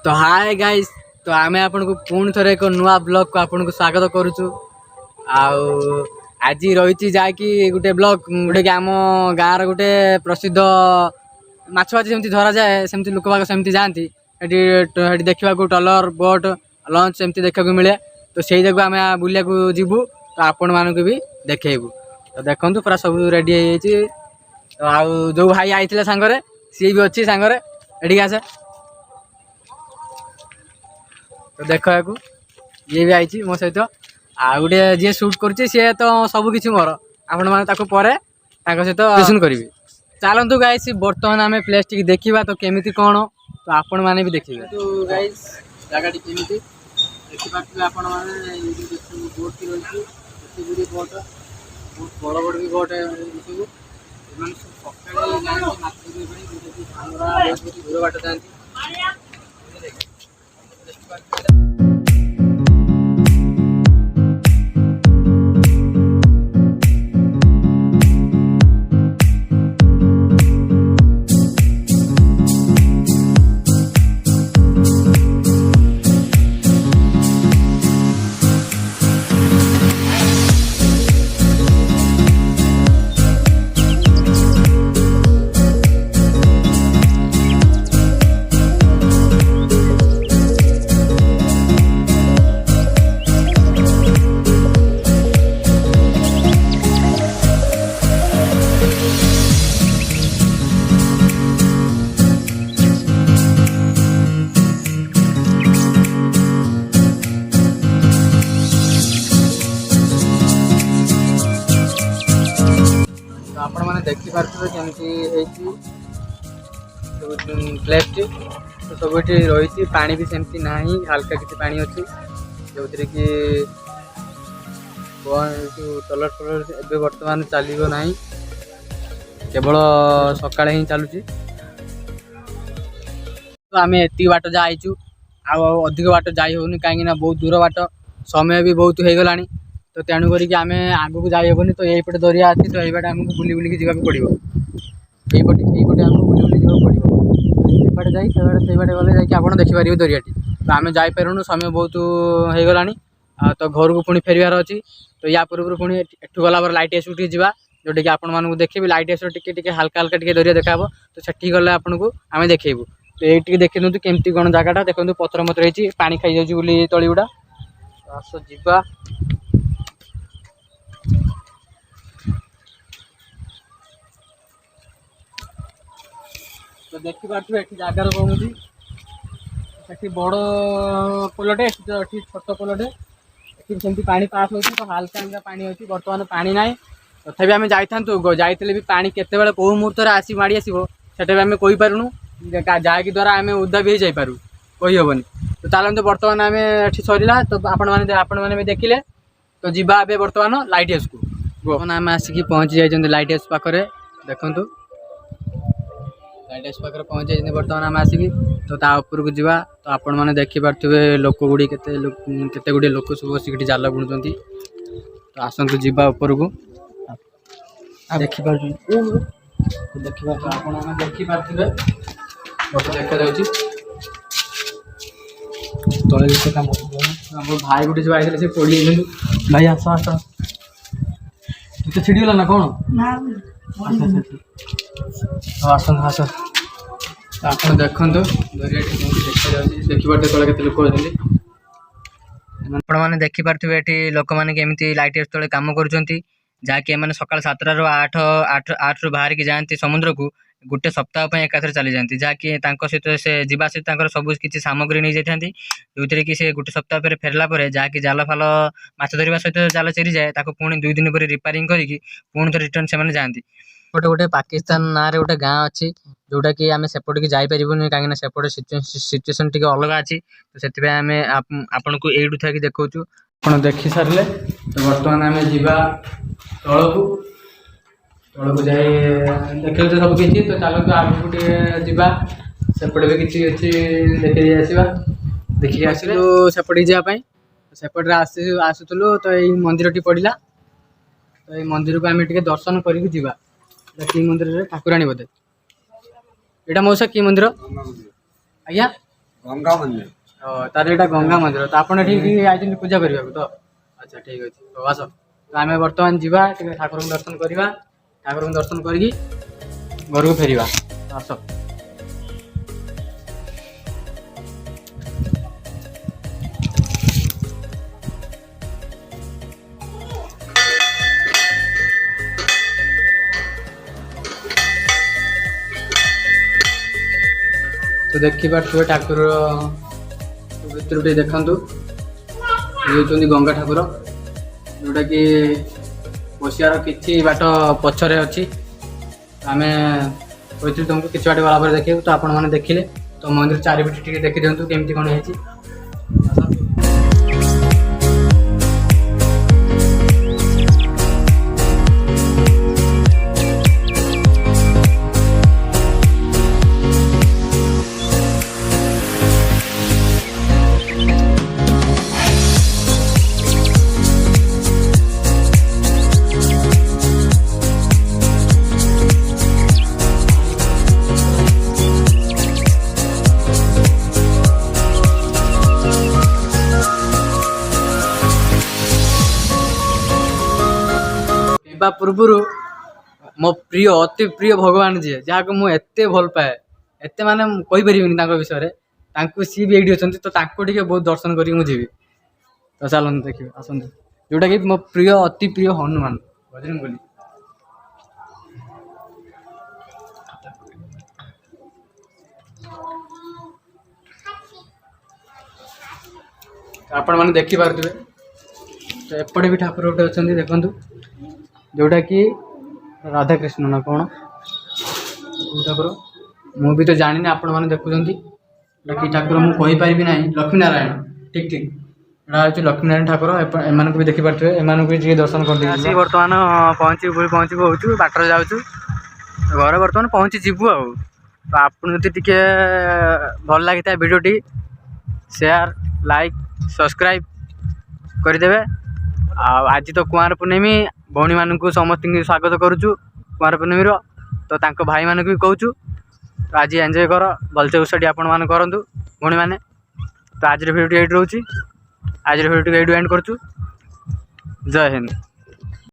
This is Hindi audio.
तो हाय गाइस, तो आम आपन को पुणी थरे एक नुआ ब्लॉग को आपन को स्वागत करुचु। आज रही जाकि गोटे ब्लॉग गोटे आम गाँव गोटे प्रसिद्ध माछ भाजी सेमती धरा जाए, सेमती लोक भाग सेमती जाती देखा टलर बोट लंच सेमती देखा मिले। तो से जगह आम बुलिया जीवु, तो आपण मानक भी देखु। तो देखु पूरा सब रेडी हो। तो आउ जो भाई आई सांगरे सी भी अच्छी सांगरे एडिक आसे। तो देख ये भी आई मो सहित आ गोटे जी सुट कर तो सबकि मोर आपण मैंने पर सहित डिस्कसन करी। चलतु गाइस बर्तमान आम प्लेस टी देखा तो केमी कौन, तो आपण मैंने भी देखिए। तो गाइस जगह केमी देखिए आपण मैंने बोट की रही बोट बहुत बड़ बड़ भी बोट सब सकाल दूर बाट जाती। आपण मैंने देखी पार्थे केमती प्लेस टी। तो सब ये रही पानी भी सेमती ना, हल्का किसी पानी अच्छी जो थी कि टलर फलर ए बर्तमान चलो ना, केवल सका ही चलुची। तो आम एति बाट जाइचु अधिक बाट जाई होनी कहीं बहुत दूर बाट, समय भी बहुत हो गलानी। तो तेणु करिक आम आग को जाइबनी। तो यहीपटे दरिया अच्छी, तो यहीपटे आमको बुली बुलिक जावाक पड़ो। यहीपटे आमको बुली बुली जावाक पड़ो। एपटे जाई से बाटे गले जाकि आप देखिपारे दरियाटी। तो आम जापरूँ, समय बहुत हो गलानी। तो घर को पुणी फेरबार अच्छी। तो या पूर्व पुणी एठू गला लाइट हाउस उठी जावा, जोटा कि आपण मानक देखिए। लाइट हाउस टिके हल्का हल्का टिके दरिया देखा। तो सेठी गले आपन को आम देखू। तो ये देखी दिखाँ केमती कौन जगटा देखो, पथर मतर होती पानी खाई जाऊँगी बोली तली गुड़ा। आस जा तो देखी पार्थे ये जगार कौन होती बड़ पोलटे छोट पोलटे सेमती पानी पास हो। तो हल्का हल्का पानी अच्छी, बर्तमान पानी ना। तथापि आम जाइए भी पानी केते कौ मुहूर्त आसी माड़ी आसो से आम कहींपारूँ, जहाँकि द्वारा आम उदा भी जापरू कहीहबनी। तो चलते बर्तमान आम ये सरला। तो आपण मैंने भी देखिले। तो जीवा ए बर्तमान लाइट हाउस को आम आसिक पहुँची जाइए लाइट हाउस पाखे। देखु लाइट हाउस पाखे पहुँची जाइए बर्तमान आम आसिक। तो उपरକୁ ଯିବା। तो आपण मैंने देखिपे लोक गुड़ी केते गुड़े लोक सब बसिक जाल बुणुंट। तो आसतु जीवा उपरକୁ देखिपे देखिपे बस देखा जाऊँगी तले काम। भाई गुटे जो आई से पड़ी भाई आस आस तो छिड़गला ना कौन आस आस। आप देखो दरिया देखा देखिए तले के लोक मैंने देखिपे ये लोक मैंने केमी लाइट हाउस तले कम कर जहाँकि मैंने सका 7 ରୁ 8 बाहर की जाती समुद्र को गोटे सप्ताह एकाथर चली जाती। जहाँकि सहित से जीवा सहित सब किसी सामग्री नहीं जाती, जो थी कि गोटे सप्ताह पर फेरला जहाँकि जाल फाल माछ धरवा सहित जाल चेरी जाए पुणी 2 दिन पर रिपेयरिंग करके पुणी थे रिटर्न से जाती। गोटे गोटे पाकिस्तान ना रे गोटे गाँ अच्छी जोटा कि आम सेपट की जापरूनी कहीं सेपट सिचुएसन टी अलग अच्छी। तो से आम आपन को यू था देखु आप देखी सारे। तो बर्तमान आम जा तौक जाए देखे तो सब किसी। तो चलते आगे जा सेपटे भी किसी अच्छी देखिए आसवा देखिए आसलु सेपटे जावाई। सेपटे आसुलु तो ये मंदिर टी पड़ा। तो ये मंदिर को आम दर्शन करके जावा। कि मंदिर ठाकुराणी बोधे यहाँ मौसा कि मंदिर आज्ञा गंगा मंदिर तार यहाँ गंगा मंदिर तो आपड़ ये आई पूजा करने तो अच्छा ठीक अच्छे तो आस तो आम बर्तमान जावा ठाकुर दर्शन करवा ठाकुर दर्शन करके घर को फेर आस तो देखिए ठाकुर भर देखु ये गंगा ठाकुर जोटा कि बसियार कि बाट पछरे अच्छी आम कही तुमको कि बाट गला देखिए तो आपण मैंने देखिले तो मंदिर चारिपट टे देखी दिखाँ केमती कौन है। पूर्वर मो प्रिय अति प्रिय भगवान जी जहाँ को मुझे भल पाए एत माने कहीपर विषय सी भी ये अच्छा तो टे बहुत दर्शन करी मुझे तो चलते देखिए आसतु जोटा कि मो प्रिय अति प्रिय हनुमान बजरंग बली आपण मैंने देखिपे तो एपटे भी ठाकुर गोटे अच्छा देखु जोटा कि राधा कृष्ण ना कौन ठाकुर मु भी तो जानी आपण मैंने देखुं कि ठाकुर मुझे कहीपरि ना लक्ष्मी नारायण ठीक ठीक यहाँ हूँ लक्ष्मी नारायण ठाकुर एम भी देखिपे एम भी दर्शन कर बर्तमान पहुँचू हूँ बाटर जाऊँ घर बर्तमान पहुँची जीवु आ तो आपन जब टे भल लगी था वीडियोटी शेयर लाइक सब्सक्राइब करदे आज तो कुआर पूर्णिमी भौणी मानू समस्त स्वागत करुचु कुआर पूर्णिमी तो तांको भाई मानक भी कहूँ तो आज एंजॉय कर भलसे उत्सव आपण मैंने करूँ भौणी मैंने तो आज भिडियो ये रोचे आज भिडियो ये एंड करुचु जय हिंद।